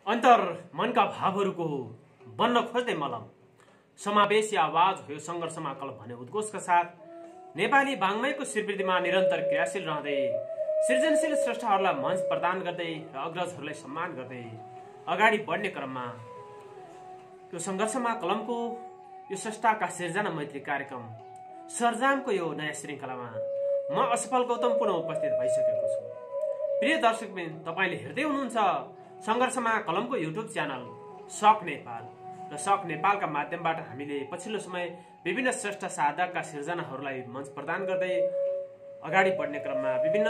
अन्तर मनका भावहरूको बन्न खोज्दै मलम समावेशी आवाज हो संघर्षमा कलम भन्ने उद्घोषका साथ नेपाली वाङ्मयको श्रीवृद्धिमा निरन्तर क्रियाशील रहँदै सृजनशील स्रष्टाहरूलाई मञ्च प्रदान गर्दै र अग्रजहरूलाई सम्मान गर्दै अगाडि बढ्ने क्रममा यो संघर्षमा कलमको यो स्रष्टाका सिर्जना मैत्री कार्यक्रम सरजामको यो नयाँ श्रृङ्खलामा म असफल गौतम पुनः उपस्थित भइसकेको छु। प्रिय दर्शकबिन, तपाईले हेर्दै हुनुहुन्छ संघर्षमा कलमको युट्युब च्यानल सक नेपाल र सक नेपालका माध्यमबाट हामीले पछिल्लो समय विभिन्न श्रेष्ठ साधकका सिर्जनाहरूलाई मञ्च प्रदान गर्दै अगाडि बढ्ने क्रममा विभिन्न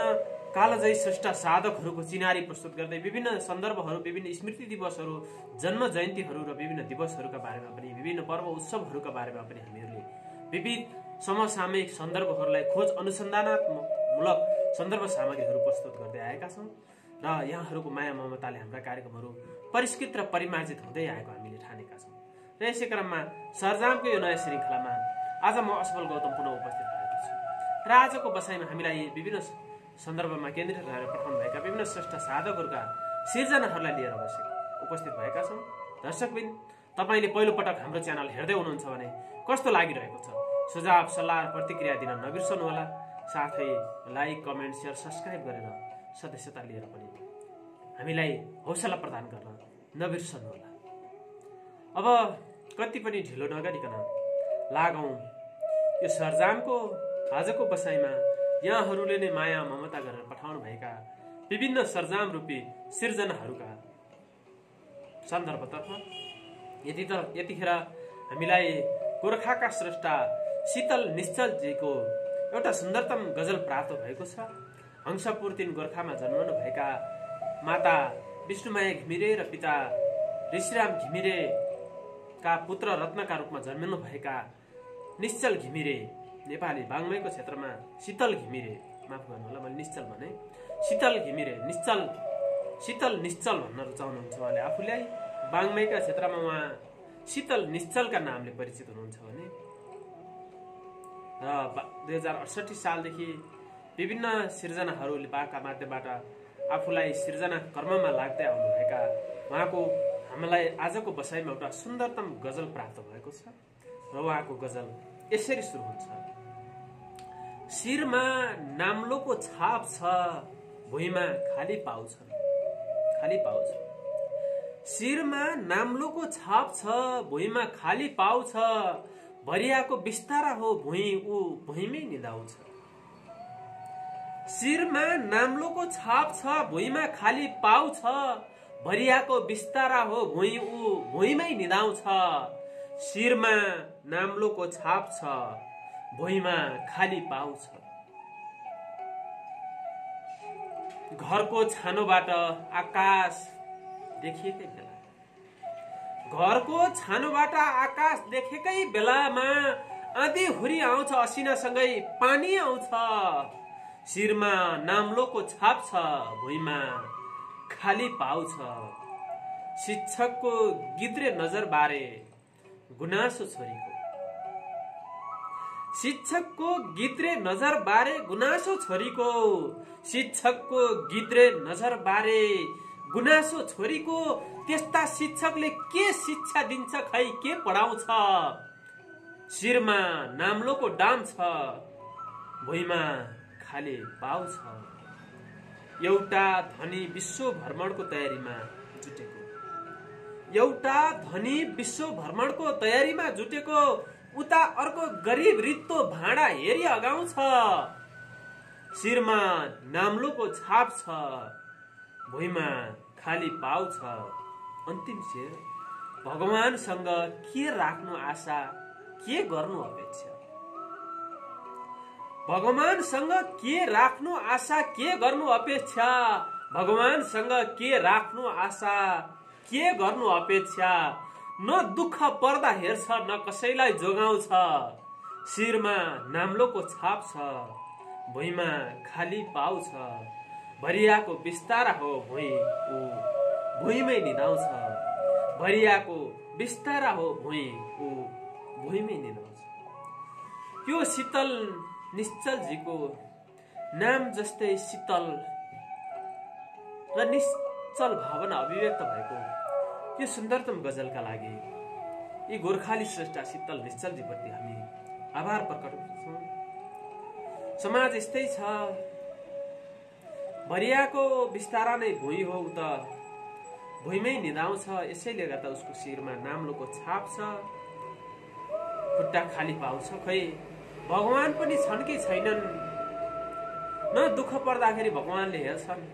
कालजयी श्रेष्ठ साधकहरूको चिनारी प्रस्तुत गर्दै विभिन्न सन्दर्भहरू, विभिन्न स्मृति दिवसहरू, जन्म जयन्तीहरू र विभिन्न दिवसहरूका बारेमा पनि, विभिन्न पर्व उत्सवहरूका बारेमा पनि हामीहरूले विविध समसामयिक सन्दर्भहरूलाई खोज अनुसन्धानमूलक सन्दर्भ सामग्रीहरू प्रस्तुत गर्दै आएका छौँ र यहाँहरूको माया ममताले हाम्रा कार्यक्रमहरू परिष्कृत र परिमार्जित हुँदै आएको हामीले ठानेका छौँ। र यसै क्रममा सरजामको यो नयाँ श्रृङ्खलामा आज म असफल गौतम पुनः उपस्थित भएको छु र आजको बसाइमा हामीलाई विभिन्न सन्दर्भमा केन्द्रित रहेर पठाउनु भएका विभिन्न श्रेष्ठ साधकहरूका सिर्जनाहरूलाई लिएर उपस्थित भएका छौँ। दर्शकबिन, तपाईँले पहिलोपटक हाम्रो च्यानल हेर्दै हुनुहुन्छ भने कस्तो लागिरहेको छ? सुझाव, सल्लाह र प्रतिक्रिया दिन नबिर्सनुहोला। साथै लाइक, कमेन्ट, सेयर, सब्सक्राइब गरेर सदस्यता लिएर पनि हामीलाई हौसला प्रदान गर्न नबिर्सनुहोला। अब कति पनि ढिलो नगरिकन लागौँ यो सरजामको आजको बसाइमा यहाँहरूले नै माया ममता गरेर पठाउनु भएका विभिन्न सरजाम रूपी सिर्जनाहरूका सन्दर्भतर्फ। यतिखेर हामीलाई गोर्खाका स्रष्टा शीतल निश्चलजीको एउटा सुन्दरतम गजल प्राप्त भएको छ। हंसपुर 3 गोर्खामा जन्मनु भएका माता विष्णुमाया घिमिरे र पिता ऋषिराम घिमिरेका पुत्र रत्नका रूपमा जन्मनु भएका निश्चल घिमिरे नेपाली वाङ्मयको क्षेत्रमा शीतल घिमिरे, माफ गर्नु होला मैले निश्चल भने, शीतल घिमिरे शीतल निश्चल भन्न रुचाउनुहुन्छ उहाँले आफूलाई। वाङ्मयका क्षेत्रमा उहाँ शीतल निश्चलका नामले परिचित हुनुहुन्छ भने र 2068 सालदेखि विभिन्न सिर्जनाहरूका माध्यमबाट आफूलाई सिर्जना कर्ममा लाग्दै आउनुभएका उहाँको हामीलाई आजको बसाइमा एउटा सुन्दरतम गजल प्राप्त भएको छ र उहाँको गजल यसरी सुरु हुन्छ। शिरमा नाम्लोको छाप छ, भुइँमा खाली पाउ छ। शिरमा नाम्लोको छाप छ, भुइँमा खाली पाउ छ। भरियाको बिस्तारा हो भुइँ, ऊ भुइँमै निदाउँछ। शिरमा नाम्लोको छाप छ, भुइँमा खाली पाउ छ। भरियाको बिस्तारा हो भुइँ, ऊ भुइँमै निदाउँछ। शिरमा नाम्लोको छाप छ, भुइँमा खाली पाउ छ। घरको छानोबाट आकाश देखिएकै बेला, घरको छानोबाट आकाश देखेकै बेलामा आँधी हुरी आउँछ, असिनासँगै पानी आउँछ। शिरमा नाम्लोको छाप छ, भुइँमा खाली पाउ छ। शिक्षकको गिद्रे नजर बारे गुनासो छोरीको, शिक्षकको गिद्रे नजर बारे गुनासो छोरीको। शिक्षकको गिद्रे नजर बारे गुनासो छोरीको। त्यस्ता शिक्षकले के शिक्षा दिन्छ, खै के पढाउँछ? शिरमा नाम्लोको डाम छ, भुइँमा खाली पाउ छ। एउटा धनी विश्व भ्रमणको तयारीमा जुटेको, एउटा धनी विश्व भ्रमणको तयारीमा जुटेको। उता अर्को गरिब रित्तो भाँडा हेरी अगाउँछ। शिरमा नाम्लोको छाप छ, भुइँमा खाली पाउ छ। अन्तिम शेर, भगवानसँग के राख्नु आशा, के गर्नु अपेक्षा? भगवानसँग के राख्नु आशा, के गर्नु अपेक्षा? भगवानसँग के राख्नु आशा, के गर्नु अपेक्षा? न दुःख पर्दा हेर्छ, न कसैलाई जोगाउँछ। शिरमा नाम्लोको छाप छ, भुइँमा खाली पाउ छ। भरियाको बिस्तारा हो भुइँ, ऊ भुइँमै निदाउँछ। भरियाको बिस्तारा हो भुइँ, ऊ भुइँमै निदाउँछ। यो शीतल निश्चलजीको नाम जस्तै शीतल र निश्चल भावना अभिव्यक्त भएको यो सुन्दरतम गजलका लागि यी गोर्खाली श्रेष्ठ शीतल निश्चलजीप्रति हामी आभार प्रकट गर्छौँ। समाज यस्तै छ, भरियाको बिस्तारा नै भुइँ हो, त भुइँमै निदाउँछ। यसैले गर्दा उसको शिरमा नाम्लोको छाप छ, खुट्टा खाली पाउँछ। खै भगवान पनि छन् कि छैनन्? न दुःख पर्दाखेरि भगवानले हेर्छन्,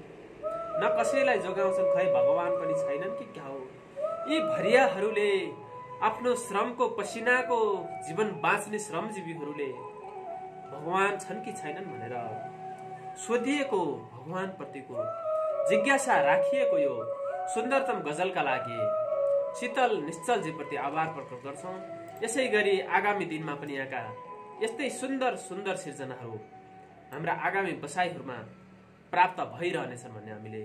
न कसैलाई जोगाउँछन्। खै भगवान पनि छैनन् कि क्या हो? यी भरियाहरूले आफ्नो श्रमको पसिनाको जीवन बाँच्ने श्रमजीवीहरूले भगवान छन् कि छैनन् भनेर सोधिएको, भगवान प्रतिको जिज्ञासा राखिएको यो सुन्दरतम गजलका लागि शीतल निश्चलजीप्रति आभार प्रकट गर्छौँ। यसै गरी आगामी दिनमा पनि यहाँका यस्तै सुन्दर सुन्दर सिर्जनाहरू हाम्रा आगामी बसाइहरूमा प्राप्त भइरहनेछन् भन्ने हामीले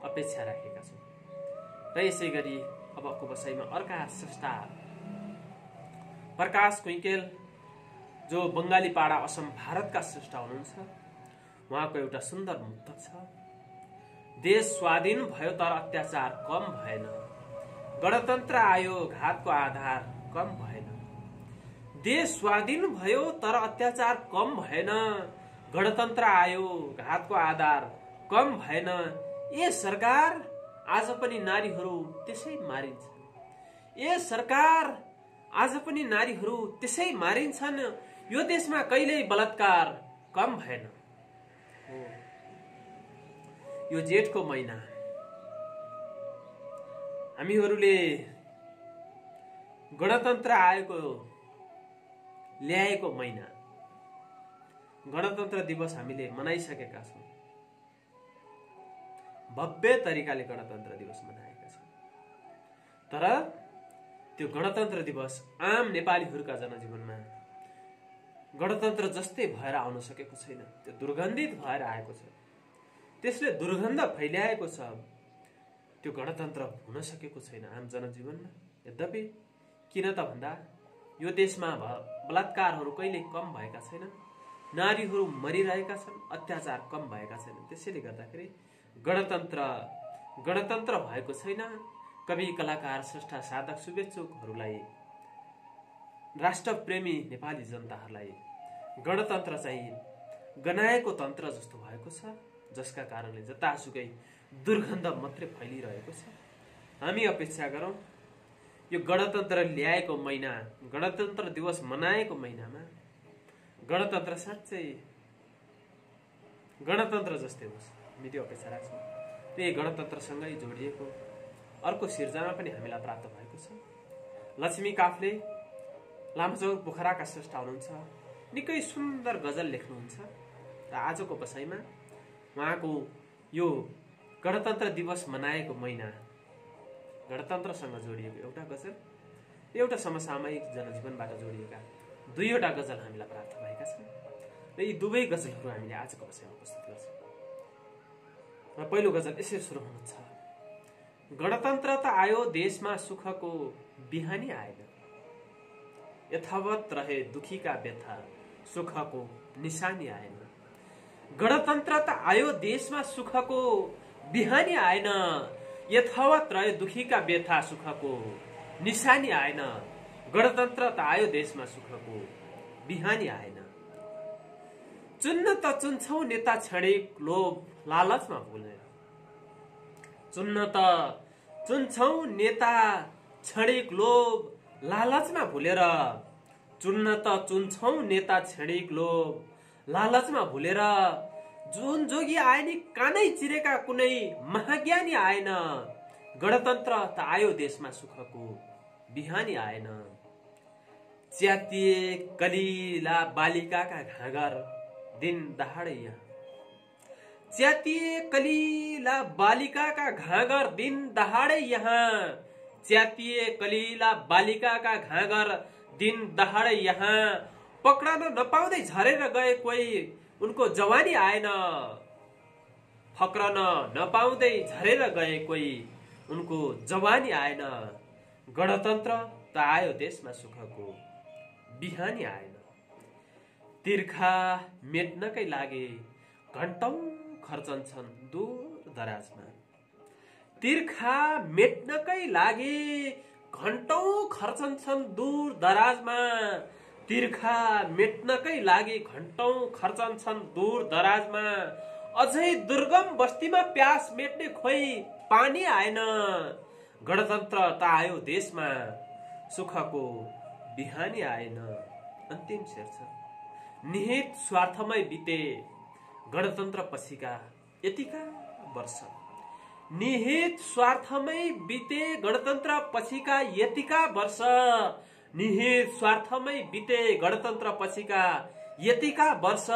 अपेक्षा राखेका छौँ। र यसै गरी अबको बसाइमा अर्का स्रष्टा प्रकाश कुइकेल, जो बङ्गाली पाडा असम भारतका स्रष्टा हुनुहुन्छ, उहाँको एउटा सुन्दर मुक्तक छ। देश स्वाधीन भयो तर अत्याचार कम भएन, गणतन्त्र आयो घातको आधार कम भएन। देश स्वाधीन भयो तर अत्याचार कम भएन, गणतन्त्र आयो घातको आधार कम भएन। ए सरकार आज पनि नारीहरू त्यसै मारिन्छन्, ए सरकार आज पनि नारीहरू त्यसै मारिन्छन्। यो देशमा कहिल्यै बलात्कार कम भएन। यो जेठको महिना हामीहरूले गणतन्त्र ल्याएको महिना, गणतन्त्र दिवस हामीले मनाइसकेका छौँ। भव्य तरिकाले गणतन्त्र दिवस मनाएका छौँ। तर त्यो गणतन्त्र दिवस आम नेपालीहरूका जनजीवनमा गणतन्त्र जस्तै भएर आउन सकेको छैन। त्यो दुर्गन्धित भएर आएको छ, त्यसले दुर्गन्ध फैल्याएको छ। त्यो गणतन्त्र हुन सकेको छैन आम जनजीवनमा। यद्यपि किन त भन्दा यो देशमा बलात्कारहरू कहिले कम भएका छैनन्, नारीहरू मरिरहेका छन्, अत्याचार कम भएका छैनन्। त्यसैले गर्दाखेरि गणतन्त्र भएको छैन। कवि, कलाकार, स्रष्टा, साधक, शुभेच्छुकहरूलाई, राष्ट्रप्रेमी नेपाली जनताहरूलाई गणतन्त्र चाहिँ गनाएको तन्त्र जस्तो भएको छ, जसका कारणले जतासुकै दुर्गन्ध मात्रै फैलिरहेको छ। हामी अपेक्षा गरौँ यो गणतन्त्र ल्याएको महिना, गणतन्त्र दिवस मनाएको महिनामा गणतन्त्र साँच्चै गणतन्त्र जस्तै होस्। हामी त्यो अपेक्षा राख्छौँ। त्यही गणतन्त्रसँगै जोडिएको अर्को सिर्जना पनि हामीलाई प्राप्त भएको छ। लक्ष्मी काफ्ले लामचौर पोखराका स्रष्टा हुनुहुन्छ, निकै सुन्दर गजल लेख्नुहुन्छ। र आजको बसाइमा उहाँको यो गणतन्त्र दिवस मनाएको महिना, गणतन्त्रसँग जोडिएको एउटा गजल, एउटा समसामयिक जनजीवनबाट जोडिएका दुईवटा गजल हामीलाई प्राप्त भएका छन्। र यी दुवै गजलहरू हामीले आजको बसाइमा प्रस्तुत गर्छौँ। र पहिलो गजल यसरी सुरु हुनुहुन्छ। गणतन्त्र त आयो देशमा सुखको बिहानी आएन, यथावत रहे दुखीका व्यथा सुखको निशानी आएन। गणतन्त्र त आयो देशमा सुखको बिहानी आएन, यथावत रहे दुखीका व्यथा सुखको निशानी आएन। गणतन्त्र त आयो देशमा सुखको बिहानी आएन। चुन्न त चुन्छौ नेता क्षणिक लोभ लालचमा भुलेर, चुन्न त चुन्छौ नेता क्षणिक लोभ लालचमा भुलेर, चुन्न त चुन्छौ नेता क्षणिक लोभ लालचमा भुलेर। जुन जोगी आए नि कानै चिरेका कुनै महाज्ञानी आएन, गणतन्त्र त आयो देशमा सुखको बिहानी आएन। च्यातिए कलिला बालिकाका घाँगर दिन दहाडै यहाँ, च्यातिए कलिला बालिकाका घाँगर दिन दहाडै यहाँ, च्यातिए कलिला बालिकाका घाँगर दिन दहाडै यहाँ। पक्रन नपाउँदै झरेर गए कोही उनको जवानी आएन, फक्रन नपाउँदै झरेर गए कोही उनको जवानी आएन। गणतन्त्र त आयो देशमा सुखको बिहानी आएन। तिर्खा मेट्नकै लागि घण्टौं खर्चन्छन् दूर दराजमा, तिर्खा मेट्नकै लागि घण्टौं खर्चन्छन् दूर दराजमा। तिर्खा मेट्नकै लागि घण्टौं खर्चन्छन् दूर दराजमा। अझै दुर्गम बस्तीमा प्यास मेट्ने खोइ पानी आएन। गणतन्त्र त आयो देशमा, सुखको बिहानी आएन। अन्तिम शेर छ, निहित स्वार्थमै बिते गणतन्त्र पछिका यतिका वर्ष। निहित स्वार्थमै बिते गणतन्त्र पछिका यतिका वर्ष। निहित स्वार्थमै बिते गणतन्त्र पछिका यतिका वर्ष।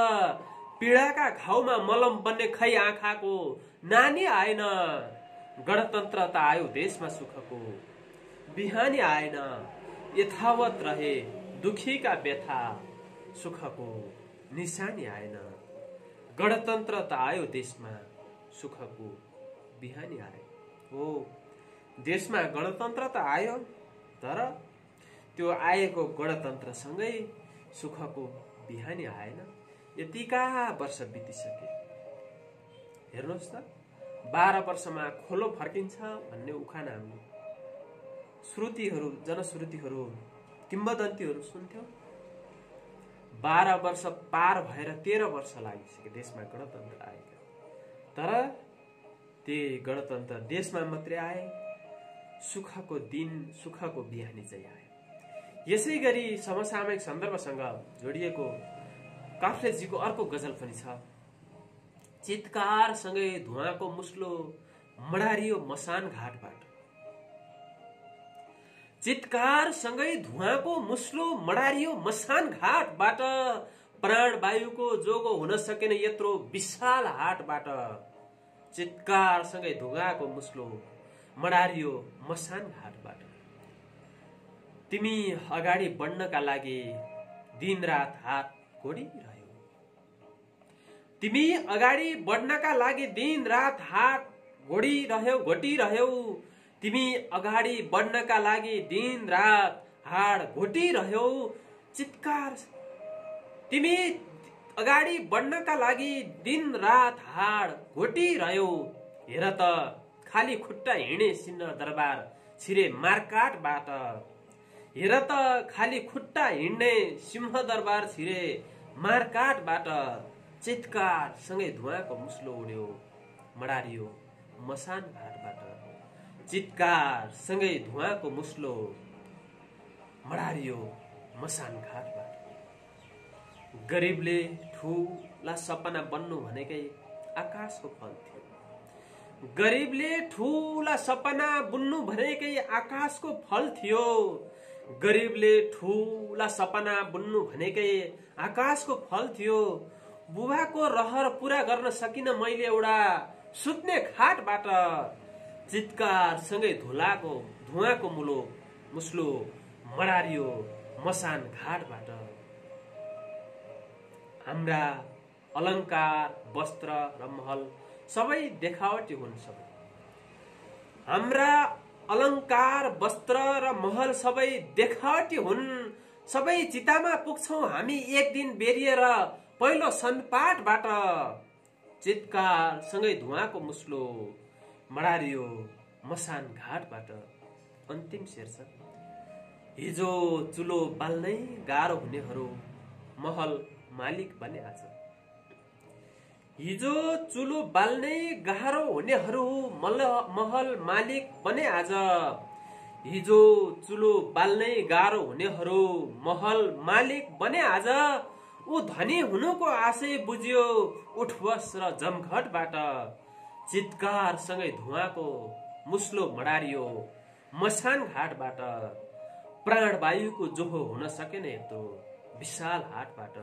पीडाका घाउमा मलम बन्ने खै आँखाको नानी आएन। गणतन्त्र त आयो देशमा, सुखको बिहानी आएन। यथावत रहे दुखीका व्यथा, सुखको निशानी आएन। गणतन्त्र त आयो देशमा, सुखको बिहानी आयो। हो, देशमा गणतन्त्र त आयो, तर त्यो आएको गणतन्त्रसँगै सुखको बिहानी आएन। यतिका वर्ष बितिसके। हेर्नुहोस् त, 12 वर्षमा खोलो फर्किन्छ भन्ने उखान हामी श्रुतिहरू, जनश्रुतिहरू, किम्वदन्तीहरू सुन्थ्यौं। 12 वर्ष पार भएर 13 वर्ष लागिसके देशमा गणतन्त्र आएको। तर त्यही गणतन्त्र देशमा मात्रै आए, सुखको दिन, सुखको बिहानी चाहिँ आयो। यसै गरी समसामयिक सन्दर्भसँग जोडिएको काफ्लेजीको अर्को गजल पनि छ। चितकारसँगै धुवाको मुस्लो मडारियो मसान घाटबाट। चितकारसँगै धुवाको मुस्लो मडारियो मसान घाटबाट। प्राणवायुको जोगो हुन सकेन यत्रो विशाल हाटबाट। चितकारसँगै धुवाको मुस्लो मडारियो मसान घाटबाट। तिमी अगाडि बढ्नका लागि दिनरात हात घोडिरह्यौ। तिमी अगाडि बढ्नका लागि दिनरात हात घोटिरह्यौ। तिमी अगाडि बढ्नका लागि दिनरात हाड घोटिरह्यौ। चितकार, तिमी अगाडि बढ्नका लागि दिनरात हाड घोटिरह्यौ। हेर त खाली खुट्टा हिँडे सिंह दरबार छिरे मारकाटबाट। हेर त खाली खुट्टा हिँड्ने सिंह दरबार छिरे मारकाटबाट। चितकार सँगै धुवाको मुस्लो उड्यो मडारियो मसान घाटबाट। चितकार सँगै धुवाको मुस्लो मडारियो मसान घाटबाट। गरिबले ठूला सपना बन्नु भनेकै आकाशको फल थियो। गरिबले ठूला सपना बुन्नु भनेकै आकाशको फल थियो। गरिबले ठूला सपना बुन्नु भनेकै आकाशको फल थियो। बुबाको रहर पूरा गर्न सकिन मैले एउटा सुत्ने खाटबाट। चितकार सँगै धुवाको मुस्लो मडारियो मसान घाटबाट। हाम्रा अलङ्कार, वस्त्र र महल सबै देखावटी हुन्। सबै हाम्रा अलङ्कार, वस्त्र र महल सबै देखावटी हुन्। सबै चितामा पुग्छौं हामी एक दिन बेरिएर पहिलो सनपाटबाट। चितकार सँगै धुवाको मुस्लो मडारियो मसान घाटबाट। अन्तिम शेर छ, हिजो चुलो बाल्नै गाह्रो हुनेहरू महल मालिक बने आज। हिजो चुलो बाल्नै गाह्रो हुनेहरू महल मालिक बने आज। हिजो चुलो बाल्नै गाह्रो हुनेहरू महल मालिक बने आज। ऊ धनी हुनुको आशय बुझ्यो उठबस र जमघटबाट। चितकार सँगै धुवाको मुस्लो मडारियो मसान घाटबाट। प्राणवायुको जोहो हुन सकेन यत्रो विशाल हाटबाट।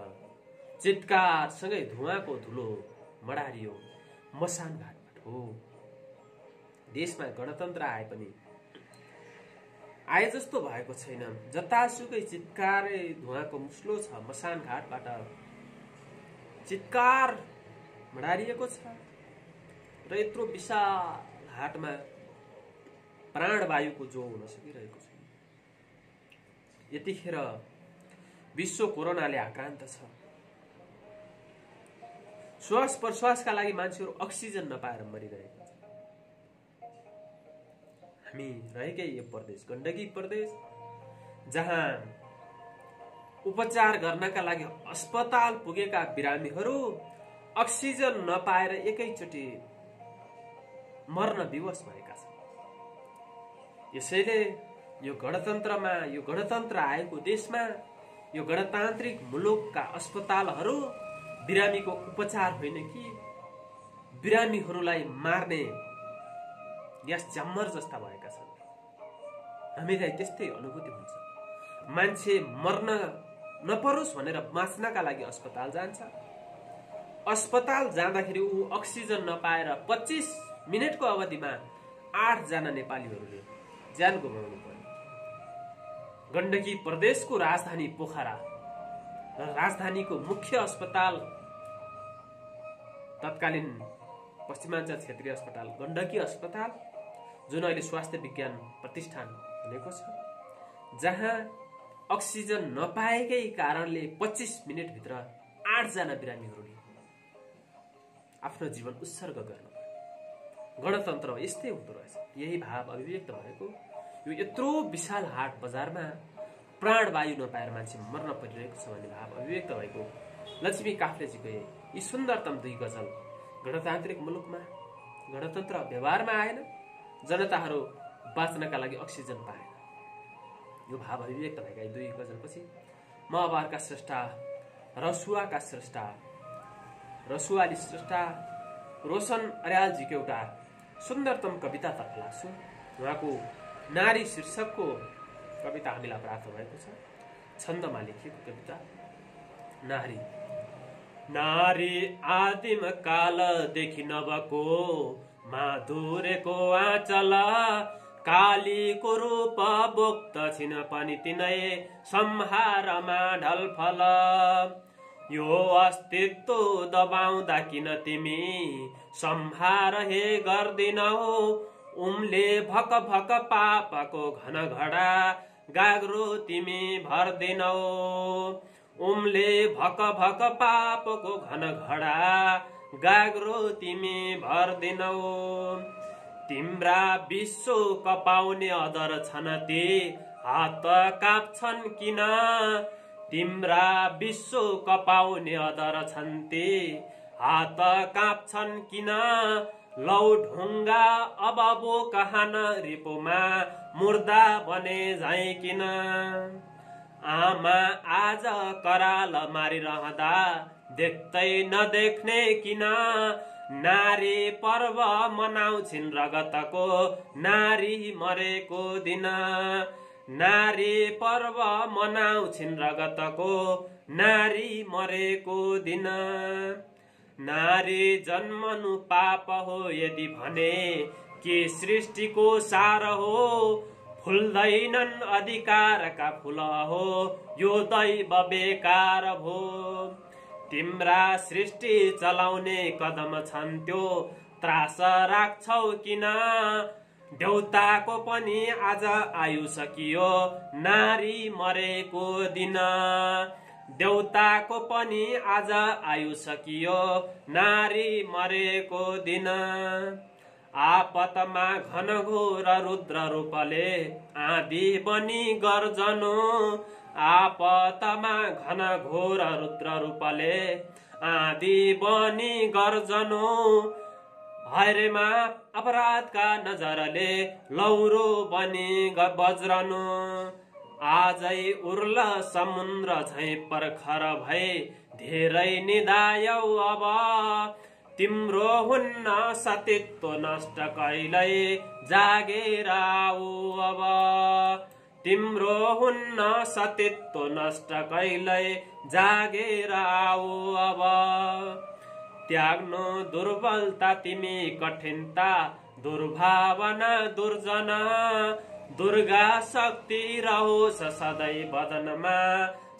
चितकार सँगै धुवाको धुलो मडारियो मसान घाटबाट। हो, देशमा गणतन्त्र आए पनि आए जस्तो भएको छैन। जतासुकै चितकारै धुवाको मुस्लो छ मसान घाटबाट। चितकार मडारिएको छ र यत्रो विशाल हाटमा प्राणवायुको जो हुन सकिरहेको छ। यतिखेर विश्व कोरोनाले आक्रान्त छ। श्वास प्रश्वासका लागि मान्छेहरू अक्सिजन नपाएर मरिरहेका छन्। हामी रहेकै यो प्रदेश गण्डकी प्रदेश, जहाँ उपचार गर्नका लागि अस्पताल पुगेका बिरामीहरू अक्सिजन नपाएर एकैचोटि मर्न विवश भएका छन्। यसैले यो गणतन्त्रमा, यो गणतन्त्र आएको देशमा, यो गणतान्त्रिक मुलुकका अस्पतालहरू बिरामीको उपचार होइन कि बिरामीहरूलाई मार्ने ग्यास च्याम्बर जस्ता भएका छन्। हामीलाई त्यस्तै अनुभूति हुन्छ। मान्छे मर्न नपरोस् भनेर बाँच्नका लागि अस्पताल जान्छ। अस्पताल जाँदाखेरि ऊ अक्सिजन नपाएर 25 मिनेटको अवधिमा 8 जना नेपालीहरूले ज्यान गुमाउनु पर्यो। गण्डकी प्रदेशको राजधानी पोखरा र राजधानीको मुख्य अस्पताल तत्कालीन पश्चिमाञ्चल क्षेत्रीय अस्पताल गण्डकी अस्पताल, जुन अहिले स्वास्थ्य विज्ञान प्रतिष्ठान बनेको छ, जहाँ अक्सिजन नपाएकै कारणले 25 मिनेटभित्र 8 जना बिरामीहरूले आफ्नो जीवन उत्सर्ग गर्नु पर्यो। गणतन्त्र यस्तै हुँदो रहेछ। यही भाव अभिव्यक्त भएको यो यत्रो विशाल हाट बजारमा प्राणवायु नपाएर मान्छे मर्न परिरहेको छ भन्ने भाव अभिव्यक्त भएको लक्ष्मी काफ्लेजीको यी सुन्दरतम 2 गजल गणतान्त्रिक मुलुकमा गणतन्त्र व्यवहारमा आएन, जनताहरू बाँच्नका लागि अक्सिजन पाएन। यो भाव अभिव्यक्त भएका 2 गजलपछि म अब अर्का स्रष्टा, रसुवाका स्रष्टा, रसुवाली स्रष्टा रोशन अर्यालजीको एउटा सुन्दरतम कवितातर्फ लाग्छु। उहाँको नारी शीर्षकको कविता हामीलाई प्राप्त भएको छ। छन्दमा लेखिएको कविता नारी। नारी आदिम कालदेखि नभको माधुर्यको आँचल, कालीको रूप बोक्दछिन् पनि तिनै संहारमा ढलफल। यो अस्तित्व दबाउँदा किन तिमी संहार हे गर्दिनौ, उम्ले भक भक पापको घन घडा गाग्रो तिमी भर्दिनौ। उम्ले भक भक पापको घन घडा गाग्रो तिमी भर्दिनौ। तिम्रा विश्व कपाउने अदर छन् ती हात काप्छन् किन, तिम्रा विश्व कपाउने अदर छन् ती हात काप्छन् किन। लौ ढुङ्गा अब बो कहान रिपोमा मुर्दा बने झै किन। आमा आज कराल मारिरहँदा देख्दै नदेख्ने किन। नारी पर्व मनाउँछिन् रगतको नारी मरेको दिन। नारी पर्व मनाउँछिन् रगतको नारी मरेको दिन। नारी जन्मनु पाप हो यदि भने के सृष्टिको सार हो। फुल्दैनन् अधिकारका फुल हो यो दैव बेकार भो। तिम्रा सृष्टि चलाउने कदम छन् त्यो त्रास राख्छौ किन। देउताको पनि आज आयु सकियो नारी मरेको दिन। देउताको पनि आज आयु सकियो नारी मरेको दिन। आपतमा घनघोर रुद्र रूपले आँधी बनी गर्जनो। आपतमा घनघोर रुद्र रूपले आँधी बनी गर्जनो। हरेमा अपराधका नजरले लौरो बनी बज्रनु। आजै उर्ल समुद्र झैं पर्खर भए धेरै निदायौ अब। तिम्रो हुन्न सतीत्व नष्ट कहिल्यै जागेर आऊ अब। तिम्रो हुन्न सतीत्व नष्ट कहिल्यै जागेर आऊ अब। त्याग्नु दुर्बलता तिमी कठिनता दुर्भावना दुर्जना। दुर्गा शक्ति रहोस् सधैँ बदनमा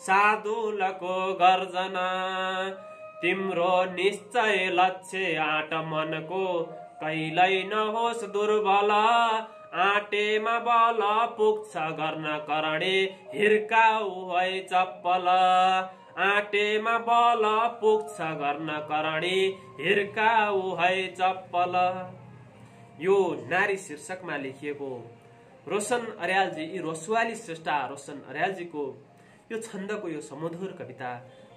साधुलको गर्जना। तिम्रो निश्चय लक्ष्य आँट मनको कहिल्यै नहोस् दुर्बल। आँटेमा बल पुग्छ गर्न करणे हिर्काऊ है चप्पल। आँटेमा बल पुग्छ गर्न करणे हिर्काऊ है चप्पल। यो नारी शीर्षकमा लेखिएको रोशन अर्यालजी रसुवाली श्रेष्ठा रोशन अर्यालजीको यो छन्दको यो समधुर कविता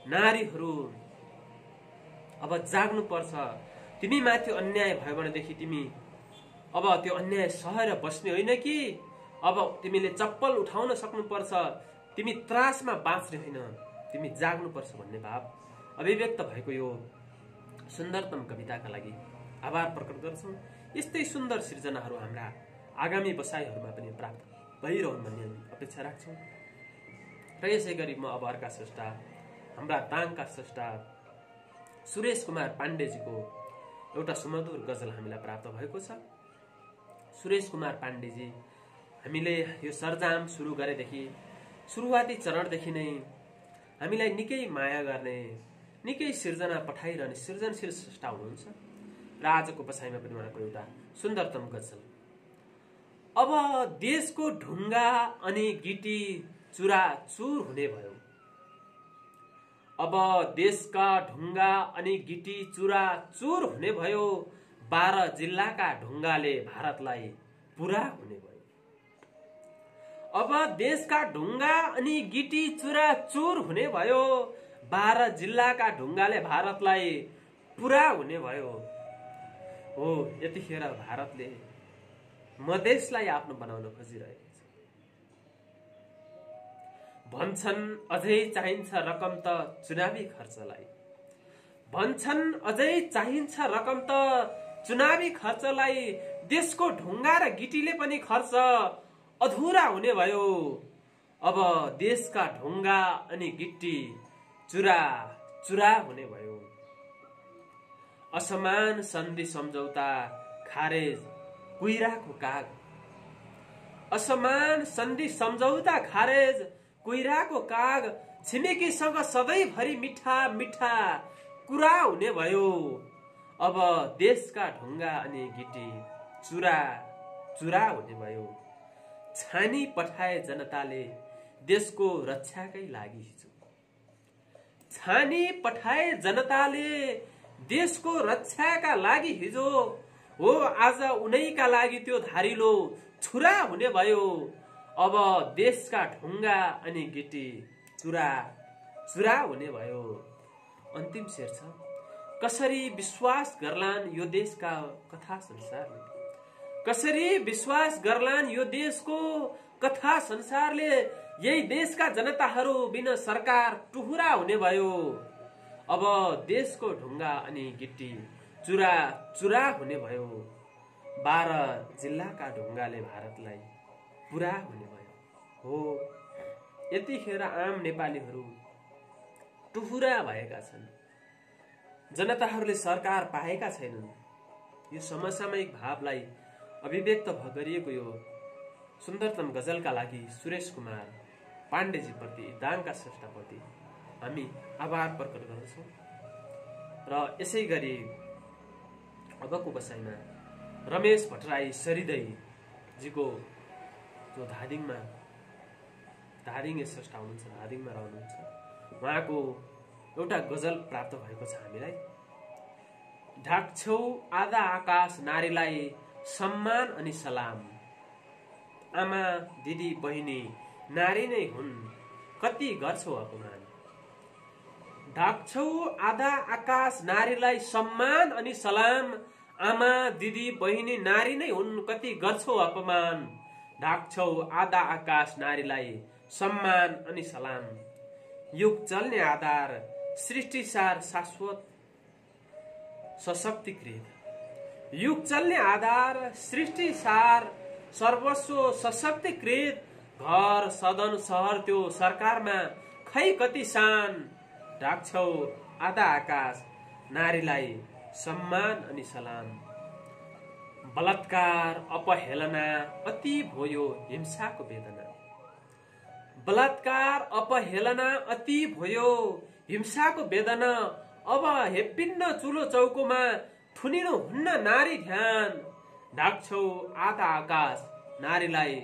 नारीहरू अब जाग्नुपर्छ, तिमी माथि अन्याय भयो भनेदेखि तिमी अब त्यो अन्याय सहेर बस्ने होइन कि अब तिमीले चप्पल उठाउन सक्नुपर्छ, तिमी त्रासमा बाँच्ने होइन, तिमी जाग्नुपर्छ भन्ने भाव अभिव्यक्त भएको यो सुन्दरतम कविताका लागि आभार प्रकट गर्छौं। यस्तै सुन्दर सृजनाहरू हाम्रा आगामी बसाइहरूमा पनि प्राप्त भइरहन् भन्ने हामी अपेक्षा राख्छौं। र यसै गरी म अब अर्का स्रष्टा हाम्रा दाङका स्रष्टा सुरेश कुमार पाण्डेजीको एउटा सुमधुर गजल हामीलाई प्राप्त भएको छ। सुरेश कुमार पाण्डेजी हामीले यो सरजाम सुरु गरेदेखि सुरुवाती चरणदेखि नै हामीलाई निकै माया गर्ने, निकै सिर्जना पठाइरहने सृजनशील स्रष्टा हुनुहुन्छ र आजको बसाइमा पनि उहाँको एउटा सुन्दरतम गजल। अब देशको ढुङ्गा अनि गिटी चुराचुर हुने भयो, अब देशका ढुङ्गा अनि गिटी चुराचुर हुने भयो, 12 जिल्लाका ढुङ्गाले भारतलाई पुरा हुने भयो। अब देशका ढुङ्गा अनि गिटी चुराचुर हुने भयो, 12 जिल्लाका ढुङ्गाले भारतलाई पुरा हुने भयो। हो यतिखेर भारतले मधेसलाई आफ्नो बनाउन खोजिरहेको छ। भन्छन् अझै चाहिन्छ रकम त चुनावी खर्चलाई, भन्छन् अझै चाहिन्छ रकम त चुनावी खर्चलाई, देशको ढुङ्गा र गिटीले पनि खर्च अधुरा हुने भयो। अब देशका ढुङ्गा अनि गिट्टी चुरा चुरा हुने भयो। असमान सन्धि सम्झौता खारेज कुइराको काग, असमान सन्धि सम्झौता खारेज कुइराको काग, छिमेकीसँग सधैँभरि मिठा मिठा कुरा हुने भयो। अब देशका ढुङ्गा अनि गिटी चुरा चुरा हुने भयो। छानी पठाए जनताले देशको रक्षाकै लागि हिजो, छानी पठाए जनताले देशको रक्षाका लागि हिजो, हो आज उनैका लागि त्यो धारिलो छुरा हुने भयो। अब देशका ढुङ्गा अनि गिटी चुरा चुरा हुने भयो। अन्तिम शेर छ, कसरी विश्वास गर्लान् यो देशका कथा संसारले, कसरी विश्वास गर्लान् यो देशको कथा संसारले, यही देशका जनताहरू बिना सरकार टुहुरा हुने भयो। अब देशको ढुङ्गा अनि गिट्टी चुरा चुरा हुने भयो, 12 जिल्लाका ढुङ्गाले भारतलाई पुरा हुने भयो। हो यतिखेर आम नेपालीहरू टुहुरा भएका छन्, जनताहरूले सरकार पाएका छैनन्। यो समसामयिक भावलाई अभिव्यक्त गरिएको यो सुन्दरतम गजलका लागि सुरेश कुमार पाण्डेजी प्रति, दाङका स्रष्टाप्रति हामी आभार प्रकट गर्दछौँ। र यसै गरी अबको बसाइमा रमेश भट्टराई सरिदैजीको जो धादिङे स्रष्टा हुनुहुन्छ, धादिङमा रहनुहुन्छ, उहाँको एउटा गजल प्राप्त भएको छ हामीलाई। ढाक्छौ आधा आकाश नारीलाई सम्मान अनि सलाम, आमा दिदी बहिनी नारी नै हुन् कति गर्छौ अपमान। ढाक्छौ आधा आकाश नारीलाई सम्मान अनि सलाम, आमा दिदी बहिनी नारी नै हुन् कति गर्छौ अपमान। ढाक्छौ आधा आकाश नारीलाई सम्मान अनि सलाम, युग चल्ने आधार सृष्टिसार शाश्वत सशक्तिकृत, युग चल्ने आधार सृष्टिसार सर्वस्व सशक्तिकृत, घर सदन सहर त्यो सरकारमा खै कति शान। ढाक्छौ आधा आकाश नारीलाई सम्मान अनि सलाम, बलात्कार अपहेलना अति भयो हिंसाको वेदना, बलात्कार अपहेलना अति भयो हिंसाको वेदना, अब हेप्पिन्न चुलो चौकोमा थुनिनु हुन्न नारी ध्यान। ढाक्छौ आधा आकाश नारीलाई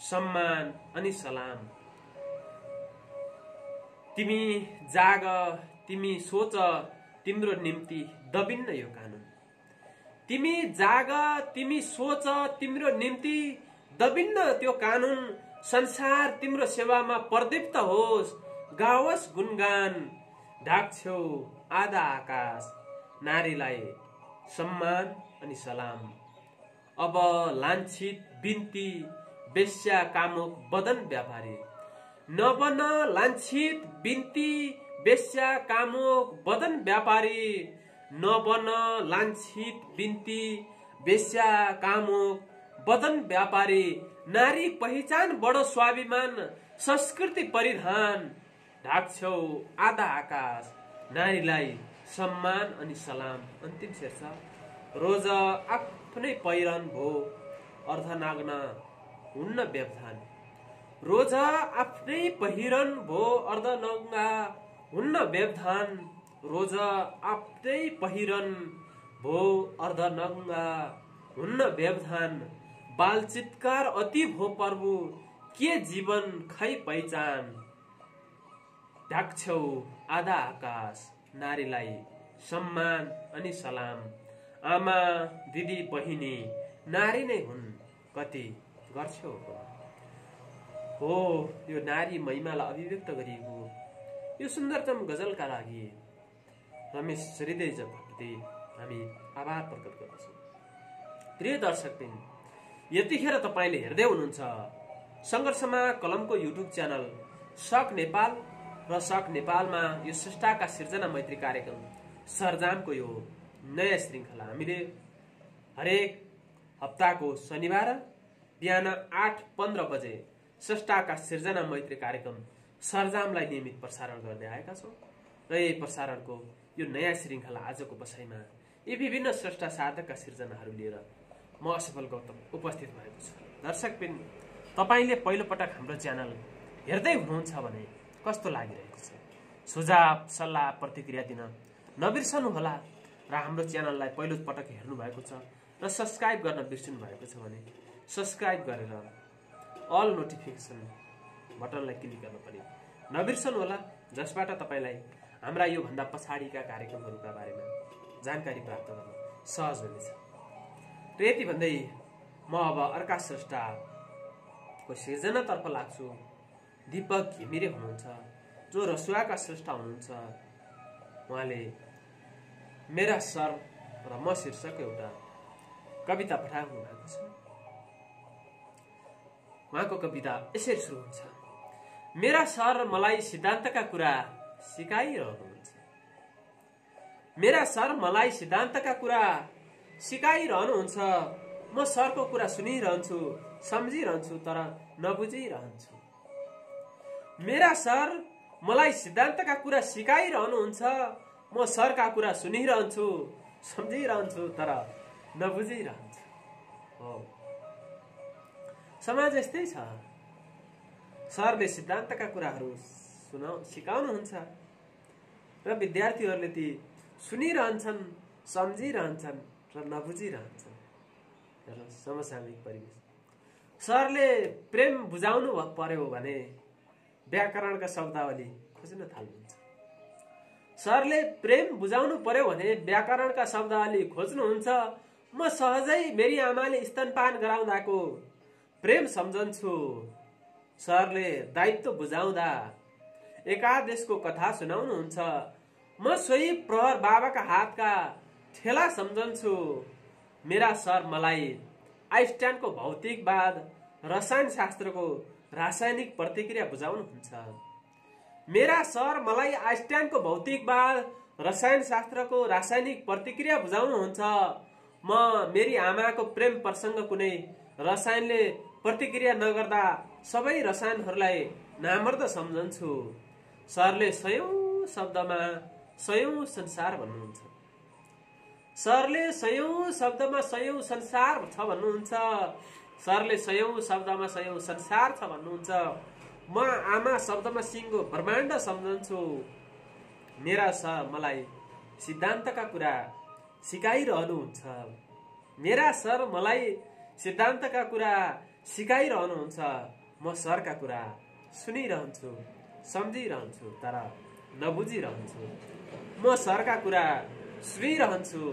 सम्मान अनि सलाम, तिमी जाग तिमी सोच तिम्रो निम्ति दबिन्न यो कानुन, तिमी जाग, तिमी सोच, तिम्रो निम्ति दबिन्न त्यो कानून, संसार तिम्रो सेवामा प्रदीप्त होस्, गाओस् गुणगान, ढाक्छौ आधा आकाश, नारीलाई सम्मान अनि सलाम। अब लान्छित बिन्ती, वेश्या कामुक बदन व्यापारी, नबन लान्छित बिन्ती, वेश्या कामुक बदन व्यापारी, नबन लान्छित बिन्ती, वेश्या कामुक बदन व्यापारी। नारी पहिचान बडो स्वाभिमान, संस्कृति परिधान, ढाक्छौ आधा आकाश, नारीलाई सम्मान अनि सलाम। अन्तिम शीर्षक रोज आफ्नै पहिरन भो अर्धनग्न हुन्न व्यवधान। रोज आफ्नै पहिरन भो अर्धनग्न हुन्न व्यवधान। रोज आफ्नै पहिरन भो अर्धनग्न हुन्न व्यवधान। बाल चित्कार अति भो प्रभु, के जीवन खै पहिचान। ढाक्छौ आधा आकाश, नारीलाई सम्मान अनि सलाम। आमा दिदी बहिनी नारी नै हुन्, कति गर्छौ हो। यो नारी महिमालाई अभिव्यक्त गरिएको यो सुन्दरतम गजलका लागि रमेश हृदयप्रति हामी आभार प्रकट गर्दछौँ। प्रिय दर्शकबिन, यतिखेर तपाईले हेर्दै हुनुहुन्छ संघर्षमा कलमको युट्युब च्यानल सक नेपाल र सक नेपालमा यो स्रष्टाका सिर्जना मैत्री कार्यक्रम सरजामको यो नयाँ श्रृङ्खला हामीले हरेक हप्ताको शनिबार बिहान 8:15 बजे स्रष्टाका सिर्जना मैत्री कार्यक्रम सरजामलाई नियमित प्रसारण गर्दै आएका छौँ र यही प्रसारणको यो नयाँ श्रृङ्खला आजको बसाइमा यी विभिन्न स्रष्टा साधकका सिर्जनाहरू लिएर म असफल गौतम उपस्थित भएको छु। दर्शकबिन, तपाईले पहिलोपटक हाम्रो च्यानल हेर्दै हुनुहुन्छ भने कस्तो लागिरहेको छ? सुझाव सल्लाह प्रतिक्रिया दिन नबिर्सनुहोला र हाम्रो च्यानललाई पहिलो पटक हेर्नु भएको छ र सब्स्क्राइब गर्न बिर्सिनु भएको छ भने सब्स्क्राइब गरेर अल नोटिफिकेसन बटनलाई क्लिक गर्न पनि नबिर्सनुहोला, जसबाट तपाईलाई हाम्रा यो भन्दा पछाडिका कार्यक्रमहरूका बारेमा जानकारी प्राप्त गर्न सहज हुनेछ। र यति भन्दै म अब अर्का स्रष्टाको सिर्जनातर्फ लाग्छु। दीपक घिमिरे हुनुहुन्छ जो रसुवाका स्रष्टा हुनुहुन्छ। उहाँले मेरा सर र म शीर्षक एउटा कविता पठाउनु भएको छ। उहाँको कविता यसरी सुरु हुन्छ। मेरा सर मलाई सिद्धान्तका कुरा सिकाइरहनुहुन्छ। मेरा सर मलाई सिद्धान्तका कुरा सिकाइरहनुहुन्छ। म सरको कुरा सुनिरहन्छु, सम्झिरहन्छु, तर नबुझिरहन्छु। मेरा सर मलाई सिद्धान्तका कुरा सिकाइरहनुहुन्छ। म सरका कुरा सुनिरहन्छु, सम्झिरहन्छु, तर नबुझिरहन्छु। हो, समाज यस्तै छ। सरले सिद्धान्तका कुराहरू सिकाउनुहुन्छ र विद्यार्थीहरूले ती सुनिरहन्छन्, सम्झिरहन्छन् र नबुझिरहन्छन्। समसामयिक परिवेश। सरले प्रेम बुझाउनु पर्यो भने व्याकरणका शब्दावली खोज्न थाल्नुहुन्छ। सरले प्रेम बुझाउनु पर्यो भने व्याकरणका शब्दावली खोज्नुहुन्छ। म सहजै मेरी आमाले स्तनपान गराउँदाको प्रेम सम्झन्छु। सरले दायित्व बुझाउँदा एकादेशको कथा सुनाउनुहुन्छ। म सोही प्रहर बाबाका हातका ठेला सम्झन्छु। मेरा सर मलाई आइन्स्टाइनको भौतिकवाद, रसायन शास्त्रको रासायनिक प्रतिक्रिया बुझाउनुहुन्छ। मेरा सर मलाई आइन्स्टाइनको भौतिकवाद, रसायन शास्त्रको रासायनिक प्रतिक्रिया बुझाउनुहुन्छ। म मेरी आमाको प्रेम प्रसङ्ग कुनै रसायनले प्रतिक्रिया नगर्दा सबै रसायनहरूलाई नामर्द सम्झन्छु। सरले सयौं शब्दमा सयौं संसार भन्नुहुन्छ। सरले सयौं शब्दमा सयौं संसार छ भन्नुहुन्छ। सरले सयौं शब्दमा सयौं संसार छ भन्नुहुन्छ। म आमा शब्दमा सिङ्गो ब्रह्माण्ड सम्झन्छु। मेरा सर मलाई सिद्धान्तका कुरा सिकाइरहनुहुन्छ। मेरा सर मलाई सिद्धान्तका कुरा सिकाइरहनुहुन्छ। म सरका कुरा सुनिरहन्छु, सम्झिरहन्छु, तर नबुझिरहन्छु। म सरका कुरा सुनिरहन्छु,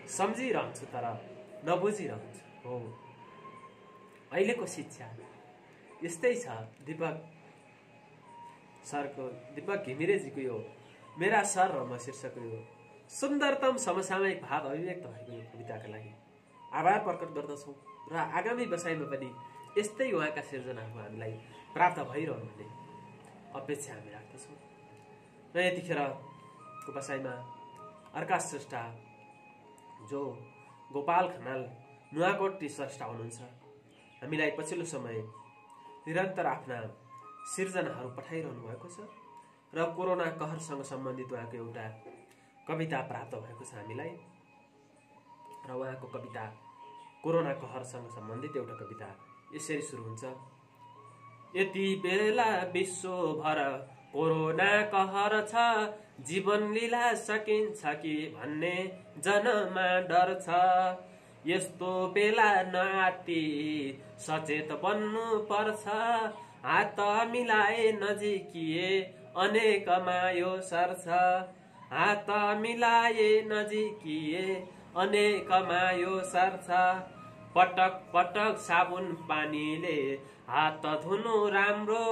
सम्झिरहन्छु तर नबुझिरहन्छु। हो, अहिलेको शिक्षा यस्तै छ। दीपक घिमिरेजीको यो मेरा सर र म शीर्षकको यो सुन्दरतम समसामयिक भाव अभिव्यक्त भएको यो कविताका लागि आभार प्रकट गर्दछौँ र आगामी बसाइमा पनि यस्तै उहाँका सिर्जनाहरू हामीलाई प्राप्त भइरहनु भन्ने अपेक्षा हामी राख्दछौँ। र यतिखेरको बसाइमा अर्का स्रष्टा जो गोपाल खनाल नुवाकोटी स्रष्टा हुनुहुन्छ, हामीलाई पछिल्लो समय निरन्तर आफ्ना सिर्जनाहरू पठाइरहनु भएको छ र कोरोना कहरसँग सम्बन्धित उहाँको एउटा कविता प्राप्त भएको छ हामीलाई। र उहाँको कविता कोरोना कहरसँग सम्बन्धित एउटा कविता यसरी सुरु हुन्छ। यति बेला विश्वभर कोरोना कहर छ, जीवन लीला सकिन्छ कि भन्ने जनमा डर छ। यस्तो बेला नआत्ती सचेत बन्नु पर्छ, हात मिलाए नजिकिए अनेकमा यो सर्छ। हात मिलाए नजिकिए अनेकमा यो सर्छ। पटक पटक साबुन पानीले हात धुनु राम्रो,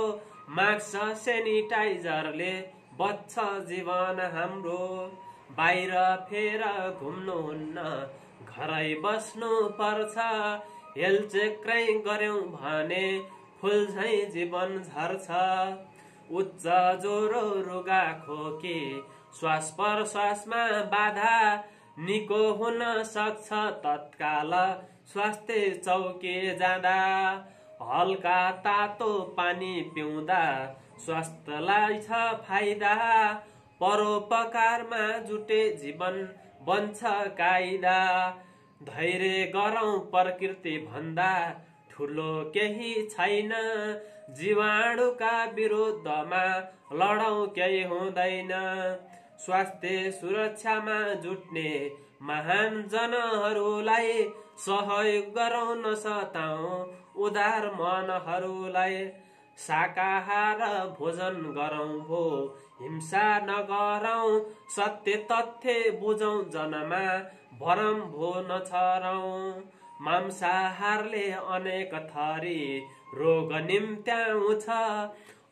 मास्क सेनिटाइजरले बच्छ जीवन हाम्रो। बाहिर फेर घुम्नुहुन्न, घरै बस्नु पर्छ, हेल्थ चेक्रै गर्यौं भने फुल झै जीवन झर्छ। उच्च ज्वरो रुगा खोकी श्वास प्रश्वासमा बाधा, निको हुन सक्छ तत्काल स्वास्थ्य चौकी जाँदा। हल्का तातो पानी पिउँदा स्वास्थ्यलाई छ फाइदा, परोपकारमा जुटे जीवन बन्छ कायदा। धैर्य गरौं प्रकृति भन्दा ठुलो केही छैन, जीवाणुका विरुद्धमा लडौं केही हुँदैन। स्वास्थ्य सुरक्षामा जुट्ने महान जनहरूलाई सहयोग गरौं नसताऊ उदार मनहरूलाई। शाकाहार भोजन गरौं भो हिंसा नगरौं, सत्य तथ्य बुझौं जनमा भरम भो नछरौं। मांसाहारले अनेक थरी रोग निम्त्याउँछ,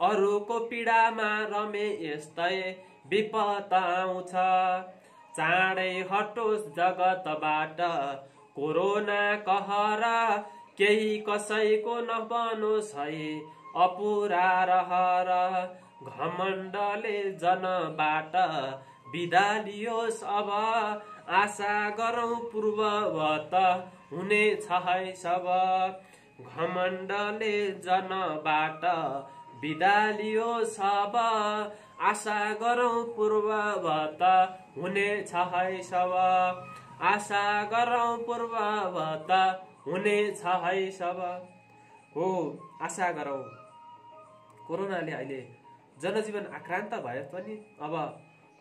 अरूको पीडामा रमे यस्तै विपद आउँछ। चाँडै हटोस् जगतबाट कोरोना कहर, केही कसैको नबनोस् है अपुरा रहर। घमण्डले जनबाट बिदा लियोस् अब, आशा गरौं पूर्ववत हुनेछ है सब। घमण्डले जनबाट बिदा लियोस् अब, आशा गरौं पूर्ववत हुनेछ है सब। आशा गरौं पूर्ववत हुनेछ है सब। हो, आशा गरौं। कोरोनाले अहिले जनजीवन आक्रान्त भए पनि अब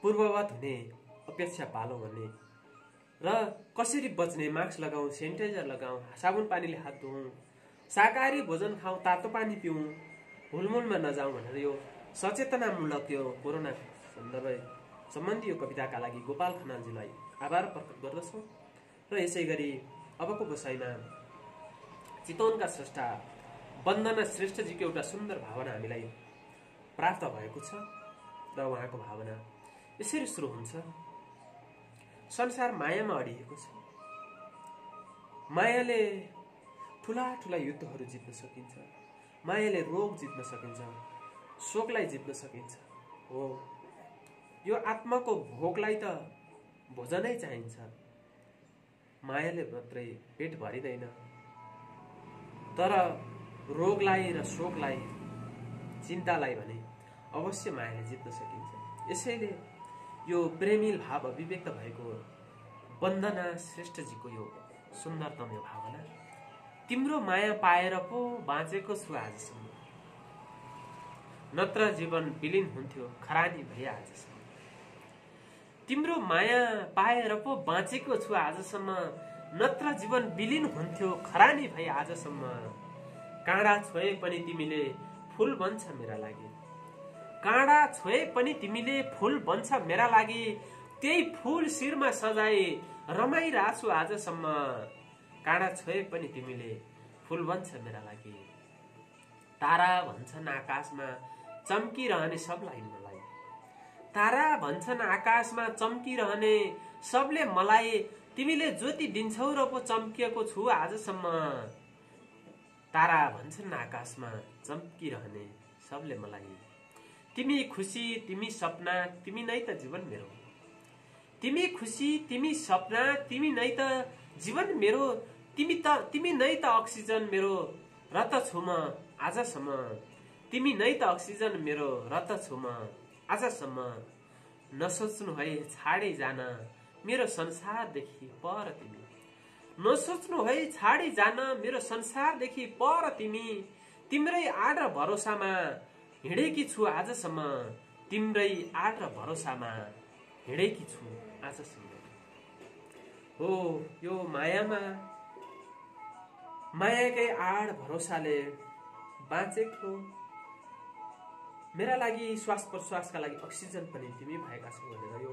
पूर्ववत हुने अपेक्षा पालौं भन्ने र कसरी बच्ने, मास्क लगाऊ, सेनिटाइजर लगाऊ, साबुन पानीले हात धुऊ, शाकाहारी भोजन खाऊ, तातो पानी पिऊ, हुलमुलमा नजाऊ भनेर यो सचेतनामूलक यो कोरोना सन्दर्भ सम्बन्धी यो कविताका लागि गोपाल खनालजीलाई आभार प्रकट गर्दछौँ। र यसै गरी अबको बसाइमा चितवनका स्रष्टा वन्दना श्रेष्ठजीको एउटा सुन्दर भावना हामीलाई प्राप्त भएको छ र उहाँको भावना यसरी सुरु हुन्छ। संसार मायामा अडिएको छ, मायाले ठुला ठुला युद्धहरू जित्न सकिन्छ, मायाले रोग जित्न सकिन्छ, शोकलाई जित्न सकिन्छ। हो, यो आत्माको भोकलाई त भोजनै चाहिन्छ, मायाले मात्रै पेट भरिँदैन। तर रोगलाई र शोकलाई, चिन्तालाई भने अवश्य मायाले जित्न सकिन्छ। यसैले यो प्रेमिल भाव अभिव्यक्त भएको वन्दना श्रेष्ठजीको यो सुन्दरतम यो भावना। तिम्रो माया पाएर पो बाँचेको छु आजसम्म, नत्र जीवन विलीन हुन्थ्यो खरानी भए आजसम्म। तिम्रो माया पाएर पो बाँचेको छु आजसम्म, नत्र जीवन विलीन हुन्थ्यो खरानी भए आजसम्म। काँडा छोए पनि तिमीले फूल बन्छ मेरा लागि, काँडा छोए पनि तिमीले फूल बन्छ मेरा लागि। त्यही फूल शिरमा सजाए रमाइरहेछु आजसम्म, काँडा छोए पनि तिमीले फुल बन्छ मेरा लागि। तारा भन्छन् आकाशमा चम्किरहने सबलाई मलाई, तारा भन्छन् आकाशमा चम्किरहने सबले मलाई, तिमीले ज्योति दिन्छौ र पो चम्किएको छु आजसम्म। तारा भन्छन् आकाशमा चम्किरहने सबले मलाई, तिमी खुसी तिमी सपना तिमी नै त जीवन मेरो। तिमी खुसी तिमी सपना तिमी नै त जीवन मेरो, तिमी नै त अक्सिजन मेरो र त छु म आजसम्म। तिमी नै त अक्सिजन मेरो र त छु म आजसम्म। नसोच्नु है छाडी जान मेरो संसारदेखि पर तिमी, नसोच्नु है छाडी जान मेरो संसारदेखि पर तिमी। तिम्रै आड र भरोसामा हिँडेकी छु आजसम्म, तिम्रै आड र भरोसामा हिँडेकी छु आजसम्म। हो यो मायामा, मायाकै आड भरोसाले बाँचेको मेरा लागि, श्वास प्रश्वासका लागि अक्सिजन पनि तिमी भएका छौ भनेर यो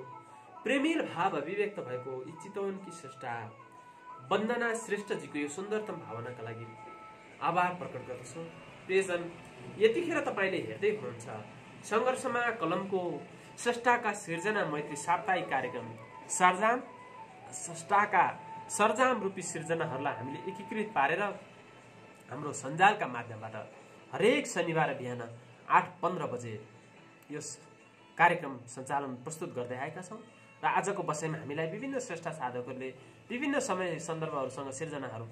प्रेमिल भाव अभिव्यक्त भएको यी चितवनकी स्रष्टा वन्दना श्रेष्ठजीको यो सुन्दरतम भावनाका लागि आभार प्रकट गर्दछौँ। प्रियजन, यतिखेर तपाईँले हेर्दै हुनुहुन्छ सङ्घर्षमा कलमको स्रष्टाका सिर्जना मैत्री साप्ताहिक कार्यक्रम सरजाम। स्रष्टाका सरजाम रूपी सिर्जनाहरूलाई हामीले एकीकृत पारेर हाम्रो सञ्जालका माध्यमबाट हरेक शनिबार बिहान 8:15 बजे यस कार्यक्रम सञ्चालन प्रस्तुत गर्दै आएका छौँ। र आजको बसाइमा हामीलाई विभिन्न श्रेष्ठ साधकहरूले विभिन्न समय सन्दर्भहरूसँग सिर्जनाहरू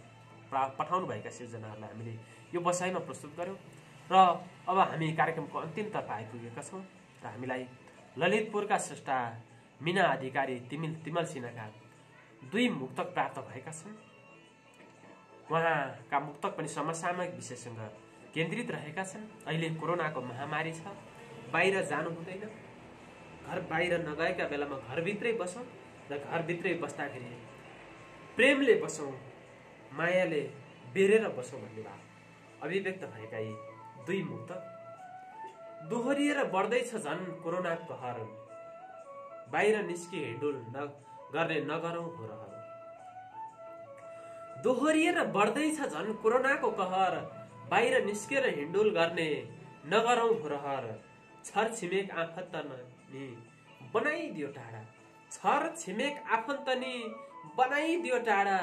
पठाउनुभएका सिर्जनाहरूलाई हामीले यो बसाइमा प्रस्तुत गर्यौँ। र अब हामी कार्यक्रमको अन्तिमतर्फ आइपुगेका छौँ र हामीलाई ललितपुरका स्रष्टा मीना अधिकारी तिमल सिन्हाका 2 मुक्तक प्राप्त भएका छन्। उहाँका मुक्तक पनि समसामयिक विषयसँग केन्द्रित रहेका छन्। अहिले कोरोनाको महामारी छ, बाहिर जानु हुँदैन, घर बाहिर नगएका बेलामा घरभित्रै बसौँ र घरभित्रै बस्दाखेरि प्रेमले बसौँ, मायाले बेरेर बसौँ भन्ने भाव अभिव्यक्त भएका यी 2 मुक्तक। दोहोरिएर बढ्दैछ झन् कोरोनाको कहर, बाहिर निस्की हिँडुल गर्ने नगरौँ हो रहर। दोहोरिएर बढ्दैछ झन् कोरोनाको कहर, बाहिर निस्केर हिँडुल गर्ने नगरौँ हो रहर। छर छिमेक आफन्त नि बनाइदियो टाढा, छर छिमेक आफन्त नि बनाइदियो टाढा।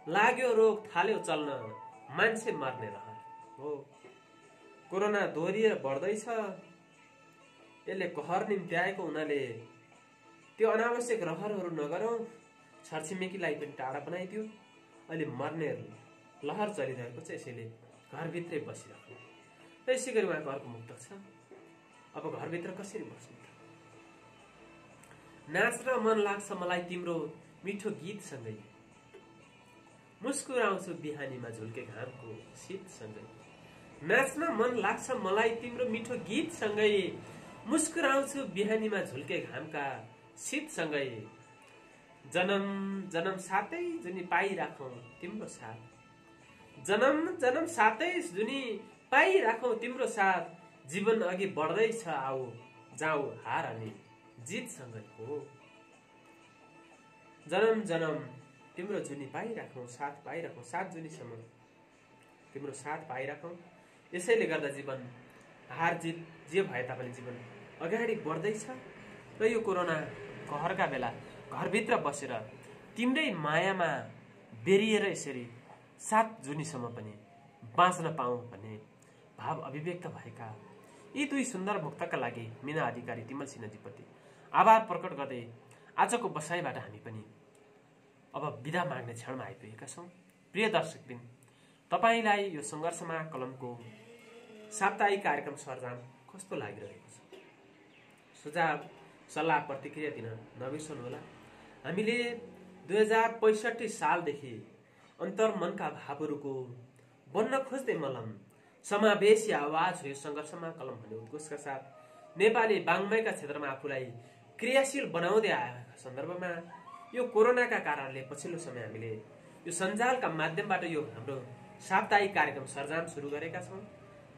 लाग्यो रोग थाल्यो चल्न मान्छे मर्ने रहर। हो कोरोना दोहोरिएर बढ्दैछ, यसले कहर निम्त्याएको हुनाले त्यो अनावश्यक रहरहरू नगरौँ, छरछिमेकीलाई पनि टाढा बनाइदियो। अहिले मर्ने लहर चलिरहेको छ, यसैले घरभित्रै बसिराख्नु। र यसै गरी उहाँको अर्को मुक्तक छ, अब घरभित्र कसरी बस्नु त? नाच्न मन लाग्छ मलाई तिम्रो मिठो गीतसँगै, मुस्कुराउँछु बिहानीमा झुल्के घामको शीतसँगै। नाच्न मन लाग्छ मलाई तिम्रो मिठो गीतसँगै, मुस्कुराउँछु बिहानीमा झुल्के घामका शीतसँगै। जन्म जन्म साथै जुनी पाइराखौँ तिम्रो साथ, जन्म जन्म साथै जुनी पाइराखौँ तिम्रो साथ। जीवन अघि बढ्दैछ आऊ जाऊ हार अनि जितसँगै। हो जन्म जन्म तिम्रो जुनी पाइराखौँ, साथ पाइराखौँ, 7 जुनीसम्म तिम्रो साथ पाइराखौँ। यसैले गर्दा जीवन हार जित जे भए तापनि जीवन अगाडि बढ्दैछ। र यो कोरोना कहरका बेला घरभित्र बसेर तिम्रै मायामा बेरिएर यसरी 7 जुनीसम्म पनि बाँच्न पाऊँ भन्ने भाव अभिव्यक्त भएका यी 2 सुन्दर मुक्तका लागि मीना अधिकारी तिमल सिन्हाजीप्रति आभार प्रकट गर्दै आजको बसाइबाट हामी पनि अब बिदा माग्ने क्षणमा आइपुगेका छौँ। प्रिय दर्शकबिन, तपाईँलाई यो सङ्घर्षमा कलमको साप्ताहिक कार्यक्रम सरजाम कस्तो लागिरहेको छ? सुझाव सल्लाह प्रतिक्रिया दिन नबिर्सनुहोला। हामीले 2065 सालदेखि अन्तर्मनका भावहरूको बन्न खोज्दै मलम समावेशी आवाज हो यो सङ्घर्षमा कलम भन्ने उद्घोषका साथ नेपाली वाङ्मयका क्षेत्रमा आफूलाई क्रियाशील बनाउँदै आएका सन्दर्भमा यो कोरोनाका कारणले पछिल्लो समय हामीले यो सञ्जालका माध्यमबाट यो हाम्रो साप्ताहिक कार्यक्रम सरजाम सुरु गरेका छौँ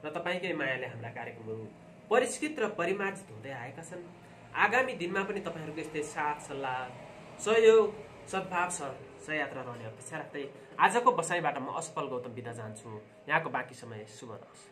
र तपाईँकै मायाले हाम्रा कार्यक्रमहरू परिष्कृत र परिमार्जित हुँदै आएका छन्। आगामी दिनमा पनि तपाईँहरूको यस्तै साथ सल्लाह सहयोग सद्भाव छ सयात्रा रहने अपेक्षा राख्दै आजको बसाइबाट म असफल गौतम बिदा चाहन्छु। यहाँको बाँकी समय शुभ रहोस्।